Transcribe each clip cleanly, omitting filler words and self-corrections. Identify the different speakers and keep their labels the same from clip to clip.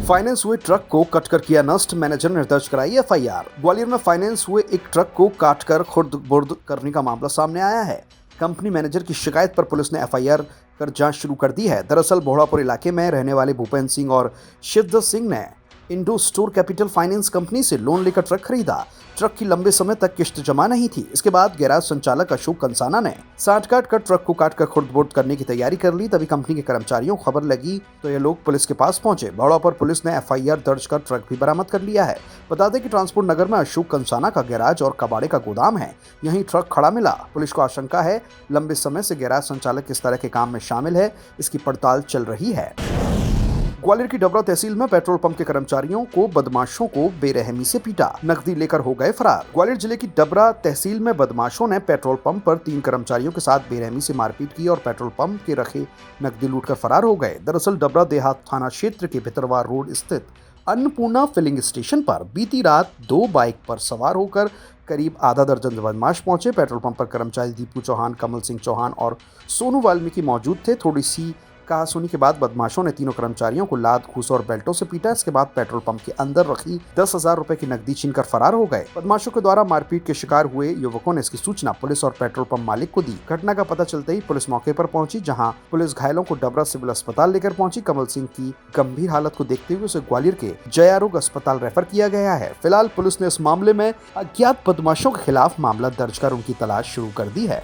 Speaker 1: Finance हुए truck को कटकर किया नष्ट, मैनेजर ने दर्ज कराई एफआईआर। ग्वालियर में फाइनेंस हुए एक ट्रक को काटकर खुर्द-बुर्द करने का मामला सामने आया है। कंपनी मैनेजर की शिकायत पर पुलिस ने एफआईआर कर जांच शुरू कर दी है। दरअसल भोड़ापुर इलाके में रहने वाले भूपेंद्र सिंह और शिवदत्त सिंह ने Indo store capital finance company से लोन लेकर ट्रक खरीदा। ट्रक की लंबे समय तक किश्त जमा नहीं थी। इसके बाद गैराज संचालक अशोक कंसाना ने सांठ-काट कर ट्रक को काटकर खुर्द-बुर्द करने की तैयारी कर ली। तभी कंपनी के कर्मचारियों को खबर लगी तो ये लोग पुलिस के पास पहुंचे। भोड़ापुर पुलिस ने एफआईआर दर्ज कर ट्रक भी बरामद कर लिया है। बता दें कि ट्रांसपोर्ट नगर में अशोक कंसाना का गैराज और कबाड़े का गोदाम है, यहीं ट्रक खड़ा मिला। पुलिस को आशंका है लंबे समय से गैराज संचालक किस तरह के काम में शामिल है, इसकी पड़ताल चल रही है। ग्वालियर की डबरा तहसील में पेट्रोल पंप के कर्मचारियों को बदमाशों को बेरहमी से पीटा, नकदी लेकर हो गए फरार। ग्वालियर जिले की डबरा तहसील में बदमाशों ने पेट्रोल पंप पर 3 कर्मचारियों के साथ बेरहमी से मारपीट की और पेट्रोल पंप के रखे नकदी लूटकर फरार हो गए। दरअसल डबरा देहात थाना क्षेत्र के भितरवार रोड स्थित अन्नपूर्णा फिलिंग स्टेशन पर बीती रात 2 बाइक पर सवार होकर करीब आधा दर्जन बदमाश पहुंचे। पेट्रोल पंप पर कर्मचारी दीपू चौहान, कमल सिंह चौहान और सोनू वाल्मीकि मौजूद थे। थोड़ी सी कहासुनी के बाद बदमाशों ने तीनों कर्मचारियों को लात, घूस और बेल्टों से पीटा। इसके बाद पेट्रोल पंप के अंदर रखी 10,000 रुपए की नकदी छीनकर फरार हो गए। बदमाशों के द्वारा मारपीट के शिकार हुए युवकों ने इसकी सूचना पुलिस और पेट्रोल पंप मालिक को दी। घटना का पता चलते ही पुलिस मौके पर पहुंची, जहां पुलिस घायलों को डबरा सिविल अस्पताल लेकर पहुंची। कमल सिंह की गंभीर हालत को देखते हुए उसे ग्वालियर के जयारोग अस्पताल रेफर किया गया है। फिलहाल पुलिस ने इस मामले में अज्ञात बदमाशों के खिलाफ मामला दर्ज कर उनकी तलाश शुरू कर दी है।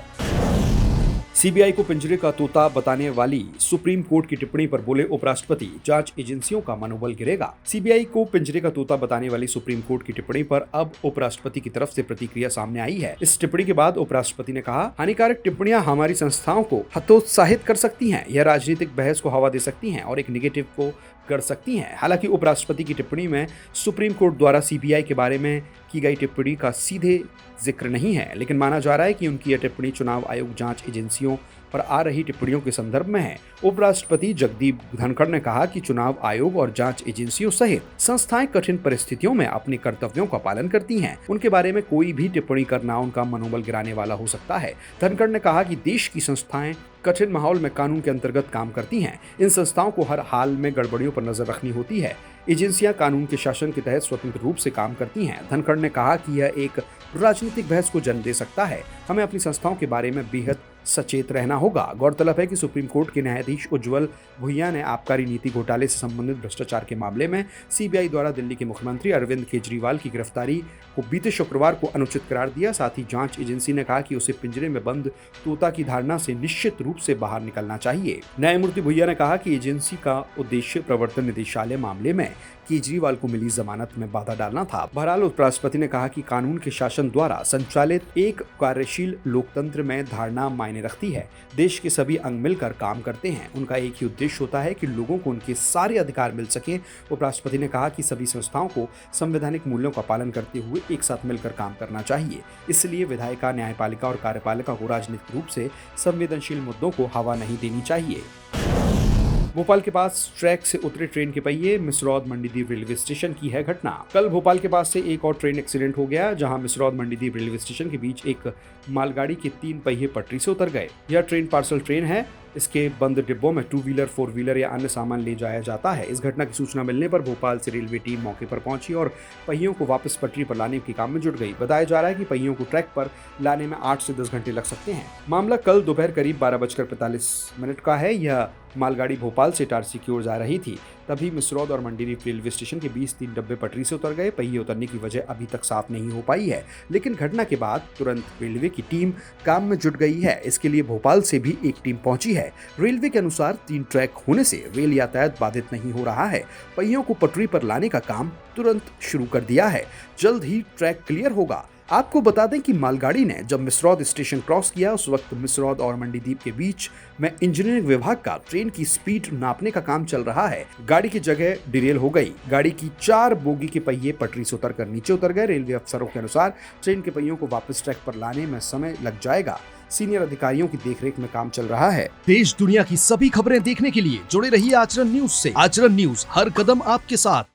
Speaker 2: सीबीआई को पिंजरे का तोता बताने वाली सुप्रीम कोर्ट की टिप्पणी पर बोले उपराष्ट्रपति, जांच एजेंसियों का मनोबल गिरेगा। सीबीआई को पिंजरे का तोता बताने वाली सुप्रीम कोर्ट की टिप्पणी पर अब उपराष्ट्रपति की तरफ से प्रतिक्रिया सामने आई है। इस टिप्पणी के बाद उपराष्ट्रपति ने कहा, हानिकारक टिप्पणियां हमारी संस्थाओं को हतोत्साहित कर सकती हैं, यह राजनीतिक बहस को हवा दे सकती हैं और एक नेगेटिव को कर सकती हैं। हालांकि उपराष्ट्रपति की टिप्पणी में सुप्रीम कोर्ट द्वारा सीबीआई के बारे में की गई टिप्पणी का सीधे जिक्र नहीं है, लेकिन माना जा रहा है कि उनकी यह टिप्पणी चुनाव आयोग जांच एजेंसियों पर आ रही टिप्पणियों के संदर्भ में है। उपराष्ट्रपति जगदीप धनखड़ ने कहा कि चुनाव आयोग और जांच एजेंसियों सहित संस्थाएं कठिन परिस्थितियों में अपने कर्तव्यों का पालन करती हैं। उनके बारे में कोई भी टिप्पणी करना उनका मनोबल गिराने वाला हो सकता है। धनखड़ ने कहा कि देश की संस्थाएं कठिन माहौल में कानून के अंतर्गत काम करती हैं। इन संस्थाओं को हर हाल में गड़बड़ियों पर नजर रखनी होती है। एजेंसियां कानून के शासन के तहत स्वतंत्र रूप से काम करती हैं। धनखड़ ने कहा कि यह एक राजनीतिक बहस को जन्म दे सकता है। हमें अपनी संस्थाओं के बारे में बेहद सचेत रहना होगा। गौरतलब है कि सुप्रीम कोर्ट के न्यायाधीश उज्ज्वल भुइया ने आबकारी नीति घोटाले से संबंधित भ्रष्टाचार के मामले में सीबीआई द्वारा दिल्ली के मुख्यमंत्री अरविंद केजरीवाल की गिरफ्तारी को बीते शुक्रवार को अनुचित करार दिया। साथ ही जांच एजेंसी ने कहा कि उसे पिंजरे में बंद तोता की धारणा से निश्चित रूप से बाहर निकलना चाहिए। न्यायमूर्ति भुइया ने कहा कि एजेंसी का उद्देश्य प्रवर्तन निदेशालय मामले में केजरीवाल को मिली जमानत में बाधा डालना था। बहरहाल उपराष्ट्रपति ने कहा कि कानून के शासन द्वारा संचालित एक कार्यशील लोकतंत्र में धारणा मायने रखती है। देश के सभी अंग मिलकर काम करते हैं। उनका एक ही उद्देश्य होता है कि लोगों को उनके सारे अधिकार मिल सके। उपराष्ट्रपति ने कहा कि सभी संस्थाओं को संवैधानिक मूल्यों का पालन करते हुए एक साथ मिलकर काम करना चाहिए। इसलिए विधायिका, न्यायपालिका और कार्यपालिका को राजनीतिक रूप से संवेदनशील मुद्दों को हवा नहीं देनी चाहिए। भोपाल के पास ट्रैक से उतरे ट्रेन के पहिए, मिसरौद मंडीदीप रेलवे स्टेशन की है घटना। कल भोपाल के पास से एक और ट्रेन एक्सीडेंट हो गया, जहां मिसरौद मंडीदीप रेलवे स्टेशन के बीच एक मालगाड़ी के 3 पहिए पटरी से उतर गए। यह ट्रेन पार्सल ट्रेन है। इसके बंद डिब्बों में 2 व्हीलर, 4 व्हीलर या अन्य सामान ले जाया जाता है। इस घटना की सूचना मिलने पर भोपाल से रेलवे टीम मौके पर पहुंची और पहियों को वापस पटरी पर लाने के काम में जुट गई। बताया जा रहा है कि पहियों को ट्रैक पर लाने में 8 से 10 घंटे लग सकते हैं। मामला कल दोपहर करीब 12:45 का है। यह मालगाड़ी भोपाल से इटारसी की ओर जा रही थी। तभी मिसरौद और मंडीदीप रेलवे स्टेशन के बीच 3 डब्बे पटरी से उतर गए। पहिए उतरने की वजह अभी तक साफ नहीं हो पाई है, लेकिन घटना के बाद तुरंत रेलवे की टीम काम में जुट गई है। इसके लिए भोपाल से भी एक टीम पहुंची है। रेलवे के अनुसार 3 ट्रैक होने से रेल यातायात बाधित नहीं हो रहा है। पहियों को पटरी पर लाने का काम तुरंत शुरू कर दिया है। जल्द ही ट्रैक क्लियर होगा। आपको बता दें कि मालगाड़ी ने जब मिसरौद स्टेशन क्रॉस किया, उस वक्त मिसरौद और मंडीदीप के बीच में इंजीनियरिंग विभाग का ट्रेन की स्पीड नापने का काम चल रहा है। गाड़ी की जगह डिरेल हो गई। गाड़ी की 4 बोगी के पहिए पटरी से उतरकर नीचे उतर गए। रेलवे अफसरों के अनुसार ट्रेन के पहियों को वापस ट्रैक पर लाने में समय लग जाएगा। सीनियर अधिकारियों की देखरेख में काम चल रहा है।
Speaker 3: देश दुनिया की सभी खबरें देखने के लिए जुड़े रहिए आचरण न्यूज से। आचरण न्यूज, हर कदम आपके साथ।